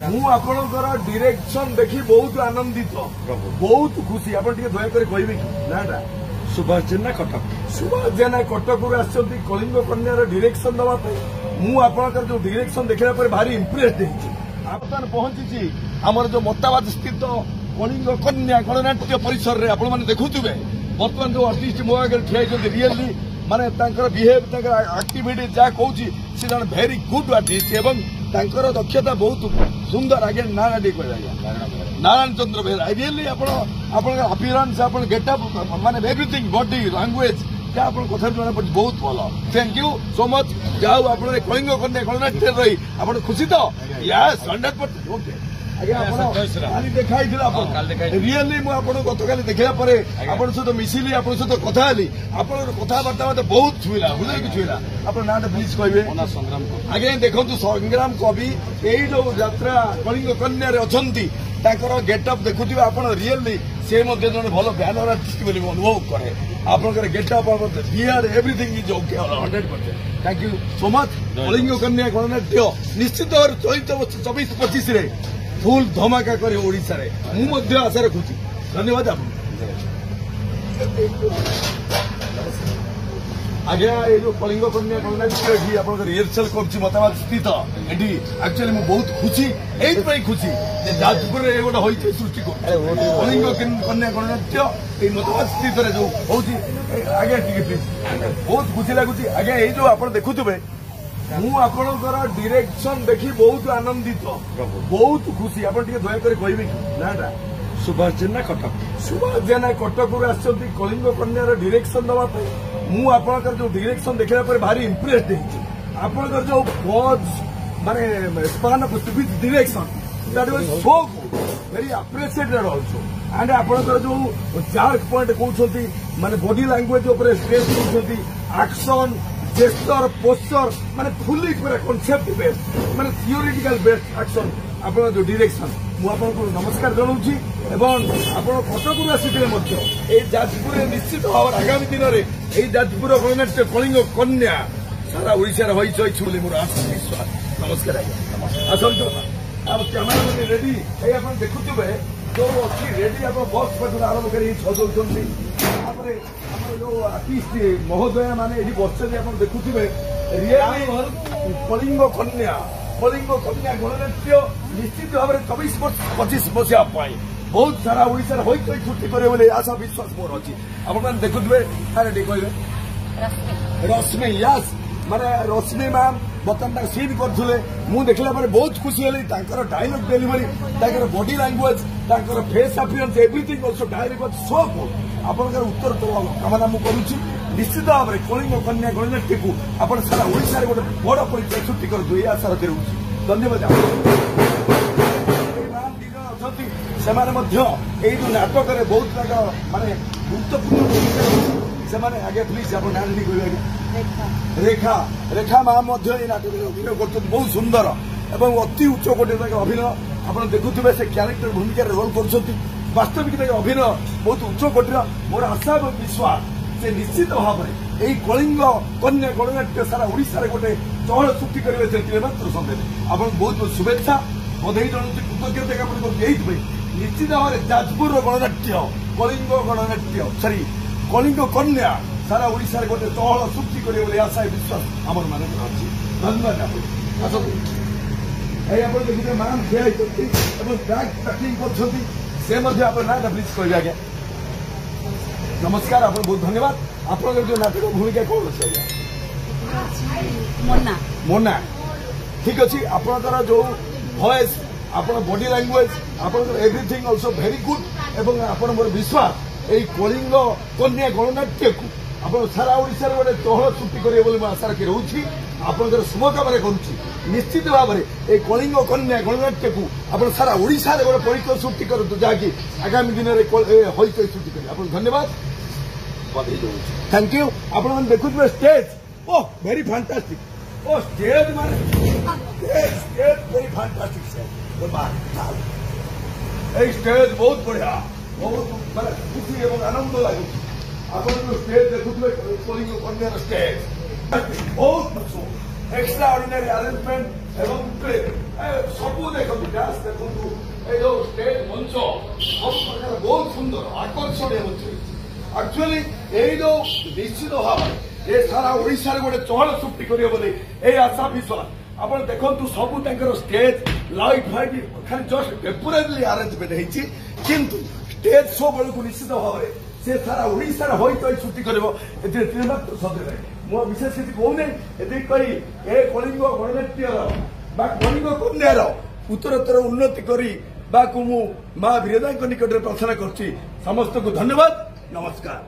आपणकर डिरेक्शन देखी बहुत आनंदित बहुत खुशी आप दयाकोरी कहबे कि नाटा सुभाष जेना कटक सुभाष जेना कटक आसछंती कलिंग कन्यार डिरेक्शन दवाई मुझे जो डिरेक्शन देखला पर भारी इम्प्रेस बर्तमान पहुंची आमर जो मताबाद स्थित कलिंग कन्या गणनाट्य परिसर में आपण मैंने देखुवे बर्तमान जो आर्टिस्ट मो आगे ठिया रियली माने बिहेव एक्टिविटी जहाँ कौन सी जन भेरी गुड आर्टिस्ट एवं दक्षता बहुत सुंदर आगे ना नारायण चंद्र बेहरा रियली अपीयरेंस गेटअप माने एवरीथिंग बॉडी लैंग्वेज क्या कथा जना पड़ी बहुत भल थैंक यू सो मच जाऊ आप कलिंग कन्या गणनाट्य रही आप खुशी तो यस 100% ओके देखाई रियली मुझे गतकाली देखला सहित मिसिली आप सहित कथा कथबार्ता मत बहुत छुईला हृदय को छुईला आप ना प्लीज कहे आगे देखो संग्राम कवि यही जो यात्रा कलिंग कन्या अच्छा गेटअप देखुवे आप रियली से जन भल बैनर आर्टिस्ट अनुभव कै आप getup beard everything is okay 100% thank you so much Kalinga Kanya Gananatya निश्चित भाव चलित 24-25 फुल धमाका करे ओडिशा रे मु आशा रखुची धन्यवाद आप आज्ञा ये जो कलिंग कन्या गणनाट्य आप रिहर्सल कर मताबाद स्थित ये एक्चुअली मुझे बहुत खुशी ये खुशी जाजपुर में गोटे सृष्टि कलिंग कन्या गणनाट्य ये मताबाद स्थित जो हूँ आज्ञा प्लीज बहुत खुशी लगुच आज्ञा ये जो आप देखुवे मुझे डिरेक्शन देखी बहुत आनंदित बहुत खुशी आप दयाकोरी कहबे कि नाटा सुभाष जेना कटक सुभाष जेना कटक आसछंती कलिंग कन्यार डिरेक्शन दवाई मुझे जो डिरेक्शन देखला पर भारी इम्प्रेस आपणकर जो पॉज माने span of direction that was so good very appreciated also and आपणकर जो चार्ज पॉइंट कहउछंती माने बॉडी लैंग्वेज ऊपर स्ट्रेस करछंती एक्शन जेस्टर पोस्चर माने फुली पूरा कॉन्सेप्ट बेस्ड माने थियोरिटिकल बेस्ड एक्शन आप जो डिरेक्शन मुझे नमस्कार जनाऊँगी एवं आप कटक आसी जाजपुर निश्चित भाव आगामी दिन में जाजपुर गणनाट्य कलिंग कन्या सारा ओडिशा रही बोली मोर आशा विश्वास नमस्कार आज्ञा आसतु आप कैमेरा रेडी आप देखुवे जो अच्छी रेडी आप बक्स पाखु आरम्भ कर सजाऊँ जो आर्टिस्ट महोदय मैंने बसते आप देखुवे रियली कलिंग कन्या गणनाट्य निश्चित भाव 24-25 मसीहा बहुत सारा ओडिशा होई छुट्टी करे आशा विश्वास मोर अच्छी आप देखुवे कहे रश्मि यस माने रश्मि मैम बर्तमान सीन करते मुझे देखला बहुत खुशी हली dialogue delivery body language face appearance everything also dialogue so good आपंकर उत्तर कामना मुझे निश्चित भाव में कलिंग कन्या गणनाट्य को आप सारा ओडिशा गोटे बड़ परिचय सृष्टि करूँ ये आशा रखी धन्यवाद से जो नाटक बहुत माने गुरुत्वपूर्ण भूमिका से आगे प्लीज आप ना कह रेखा रेखा माँ नाटक अभिनय कर बहुत सुंदर एवं अति उच्च कोटि अभिनय आप देखुवे से क्यारेक्टर भूमिका रोल कर वास्तविक अभिनय बहुत उच्च कोटर मोर आशा और विश्वास से निश्चित भाव में यही कलिंग कन्या गणनाट्य सारा ओडिशा गोटे चहल सृष्टि करेंगे मात्र सन्देह आप बहुत बहुत शुभेच्छा बधाई जनाऊँ कृतज्ञता निश्चित भाव में जाजपुर गणनाट्य कलिंग गणनाट्य सरी कलिंग कन्या सारा ओडिशा गोटे चहल सृष्टि करे आशा विश्वास आम मान अच्छी धन्यवाद आप देखिए मैम ठिया बैग पैकिंग कर प्लीज कह आज्ञा नमस्कार आप बहुत धन्यवाद आप जो नाटक भूमिका कौन अच्छे मोना मोना ठीक अच्छे आपंकर जो वॉइस आप बॉडी लैंग्वेज आप एवरीथिंग आल्सो वेरी गुड एवं आप मोर विश्वास यही कलिंग कन्या गणनाट्य को आप सारा ओडिशा गोटे चहल सृष्टि करेंगे आशा रखी रोची आपंकर शुभकामना करुच्ची निश्चित भाव में ये कलिंग कन्या गणनाट्य को आप सारा ओडिशा गोटे परिचय सृष्टि करूँ जहाँकि आगामी दिन में हईचय सृष्टि करें आप धन्यवाद थैंक यू आप देखुए स्टेज ओह वेरी फैंटास्टिक ओ स्टेज माने स्टेज वेरी फैंटास्टिक स्टेज बहुत बढ़िया बहुत माने खुशी एवं आनंद लगुच आप स्टेज देखुए कलिंग कन्या स्टेज बहुत एक्स्ट्रा ऑर्डिनरी अरेंजमेंट এবং ସବୁ ଦେଖନ୍ତୁ ଡ୍ୟାନ୍ସ ଦେଖନ୍ତୁ এই ଯୋଉ ଷ୍ଟେଜ ମଞ୍ଚ ସବୁ ପ୍ରକାର ବହୁତ ସୁନ୍ଦର ଆକର୍ଷଣୀୟ ମଞ୍ଚ ହେଇଛି। ଆକ୍ଚୁଆଲି ଏଇ ଯୋଉ ନିଶ୍ଚିତ ଭାବରେ ଏ ସାରା ଓଡ଼ିଶାରେ ଗୋଟେ ଚହଳ ସୃଷ୍ଟି କରିବ ବୋଲି ଏଇ ଆଶା ବିଶ୍ୱାସ। ଆପଣ ଦେଖନ୍ତୁ ସବୁ ତାଙ୍କର ଷ୍ଟେଜ ଲାଇଟ୍ ଫାଇଟ୍ ଖାଲି ଜଷ୍ଟ ଟେମ୍ପୋରାରିଲି ଆରେଞ୍ଜମେଣ୍ଟ ହେଇଛି, କିନ୍ତୁ ଷ୍ଟେଜ ଶୋ ବେଳକୁ ନିଶ୍ଚିତ ଭାବରେ ସେ ସାରା ଓଡ଼ିଶାରେ ହଇଚଇ ସୃଷ୍ଟି କରିବ ଏଥିରେ ତ୍ରିମାତ୍ର ସନ୍ଦେହ ନାହିଁ। ମୁଁ ବିଶେଷ କିଛି କହୁନି, ଏତିକି କହି ଏ କଳିଙ୍ଗ ଗଣନାଟ୍ୟର ବା କଳିଙ୍ଗ କନ୍ୟାର ଉତ୍ତରୋତ୍ତର ଉନ୍ନତି କରିବାକୁ ମୁଁ ମା ବିରଜାଙ୍କ ନିକଟରେ ପ୍ରାର୍ଥନା କରୁଛି। ସମସ୍ତଙ୍କୁ ଧନ୍ୟବାଦ, ନମସ୍କାର।